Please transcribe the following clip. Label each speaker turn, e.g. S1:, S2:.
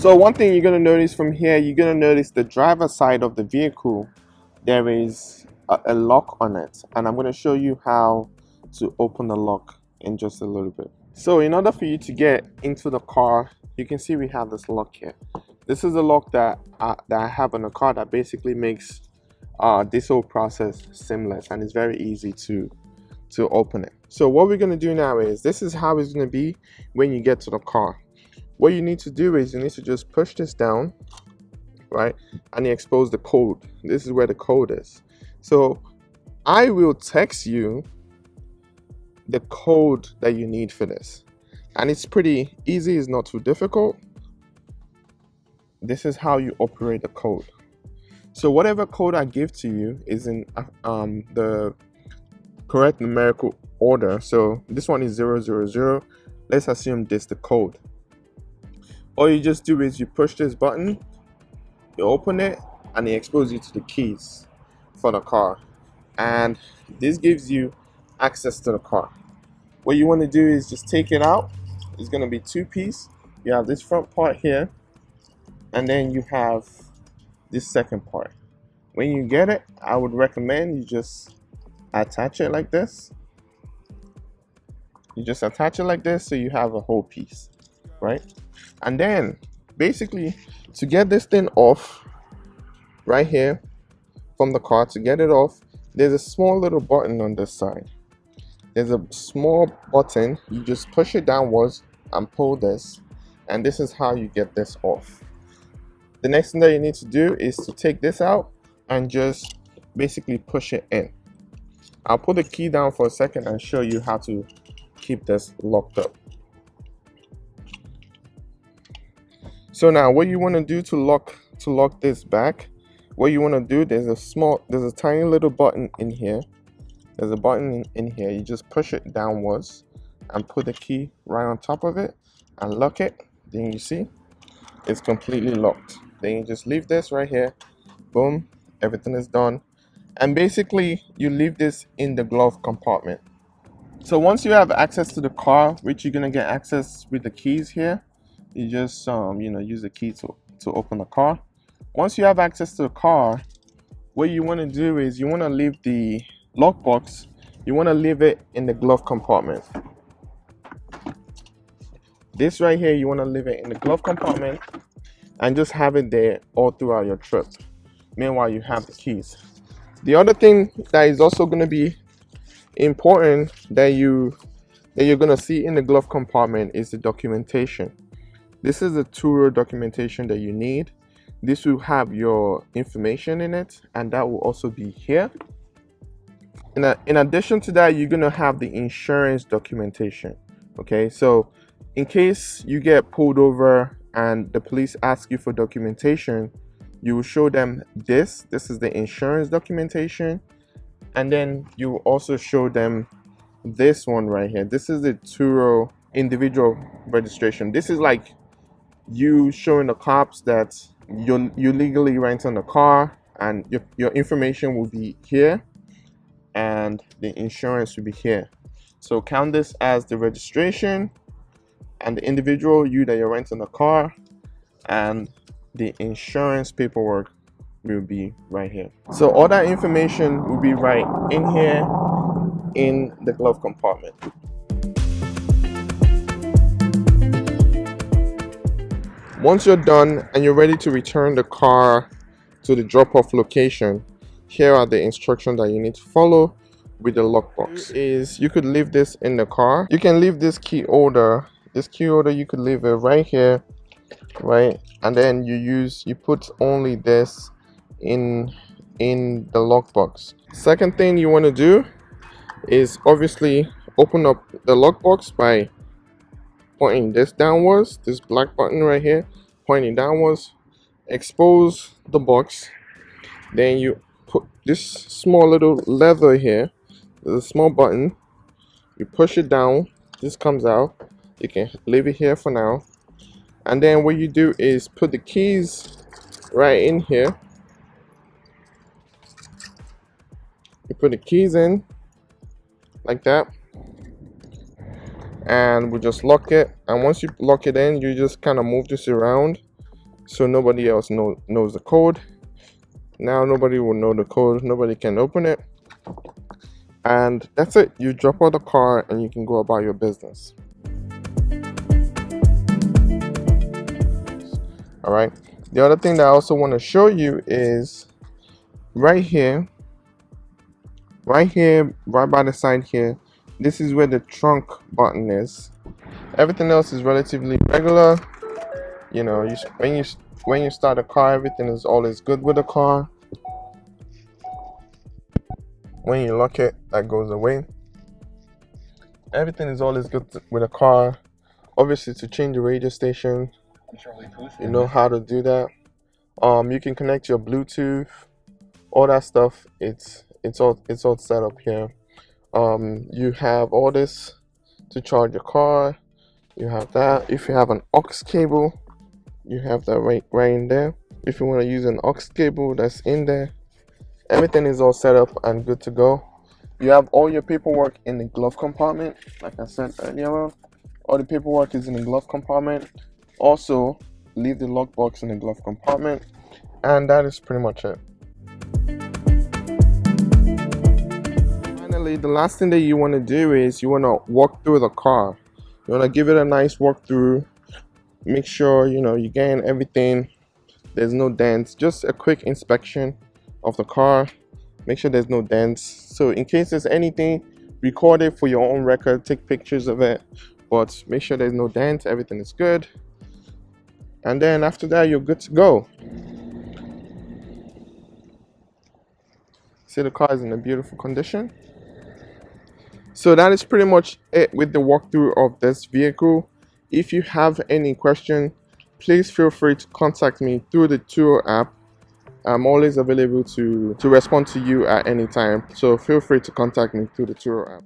S1: So one thing you're going to notice from here, you're going to notice the driver side of the vehicle, there is a lock on it, and I'm going to show you how to open the lock in just a little bit. So in order for you to get into the car, you can see we have this lock here. This is a lock that I have on the car that basically makes this whole process seamless, and it's very easy to open it. So what we're going to do now is, this is how it's going to be when you get to the car. What you need to do is you need to just push this down, right, and you expose the code. This is where the code is. So I will text you the code that you need for this, and it's pretty easy. It's not too difficult. This is how you operate the code. So whatever code I give to you is in the correct numerical order. So this one is 000. Let's assume this is the code. All you just do is you push this button, you open it, and it exposes you to the keys for the car, and this gives you access to the car. What you want to do is just take it out. It's going to be two-piece. You have this front part here, and then you have this second part. When you get it, I would recommend you just attach it like this. You just attach it like this, so you have a whole piece, right? And then basically, to get this thing off right here from the car, to get it off, there's a small little button on this side. There's a small button. You just push it downwards and pull this, and this is how you get this off. The next thing that you need to do is to take this out and just basically push it in. I'll put the key down for a second and show you how to keep this locked up. So now what you want to do to lock this back, what you want to do, there's a tiny little button in here. There's a button in here. You just push it downwards and put the key right on top of it and lock it. Then you see it's completely locked. Then you just leave this right here. Boom, everything is done. And basically you leave this in the glove compartment. So once you have access to the car, which you're gonna get access with the keys here, you just use the key to open the car. Once you have access to the car, what you want to do is you want to leave the lockbox, you want to leave it in the glove compartment. This right here, you want to leave it in the glove compartment and just have it there all throughout your trip. Meanwhile, you have the keys. The other thing that is also going to be important that you're going to see in the glove compartment is the documentation. This is the Turo documentation that you need. This will have your information in it, and that will also be here. In addition to that, you're going to have the insurance documentation. Okay, so in case you get pulled over and the police ask you for documentation, you will show them this. This is the insurance documentation. And then you will also show them this one right here. This is the Turo individual registration. This is like you showing the cops that you legally renting the car, and your information will be here and the insurance will be here. So count this as the registration and the individual, you that you're renting the car, and the insurance paperwork will be right here. So all that information will be right in here in the glove compartment. Once you're done and you're ready to return the car to the drop-off location, here are the instructions that you need to follow with the lockbox. Is you could leave this in the car. You can leave this key holder. This key holder, you could leave it right here, right? And then you put only this in the lockbox. Second thing you want to do is obviously open up the lockbox by pointing this downwards, this black button right here, pointing downwards, expose the box. Then you put this small little lever here, there's a small button, you push it down, this comes out. You can leave it here for now, and then what you do is put the keys right in here. You put the keys in like that, and we just lock it. And once you lock it in, you just kind of move this around so nobody else knows the code. Now nobody will know the code, nobody can open it, and that's it. You drop out the car and you can go about your business. All right, the other thing that I also want to show you is right here, right by the side here. This is where the trunk button is. Everything else is relatively regular. You know, when you start a car, everything is always good with the car. When you lock it, that goes away. Everything is always good with a car. Obviously, to change the radio station, you know how to do that. You can connect your Bluetooth, all that stuff. It's all set up here. You have all this to charge your car. You have that. If you have an aux cable, you have that right in there. If you want to use an aux cable, that's in there. Everything is all set up and good to go. You have all your paperwork in the glove compartment. Like I said earlier, all the paperwork is in the glove compartment. Also, leave the lockbox in the glove compartment, and that is pretty much it. Finally, the last thing that you want to do is you want to walk through the car. You want to give it a nice walkthrough. Make sure you gain everything. There's no dents. Just a quick inspection of the car. Make sure there's no dents. So in case there's anything, record it for your own record. Take pictures of it, but make sure there's no dents. Everything is good. And then after that, you're good to go. See, the car is in a beautiful condition. So that is pretty much it with the walkthrough of this vehicle. If you have any question, please feel free to contact me through the Turo app. I'm always available to respond to you at any time. So feel free to contact me through the Turo app.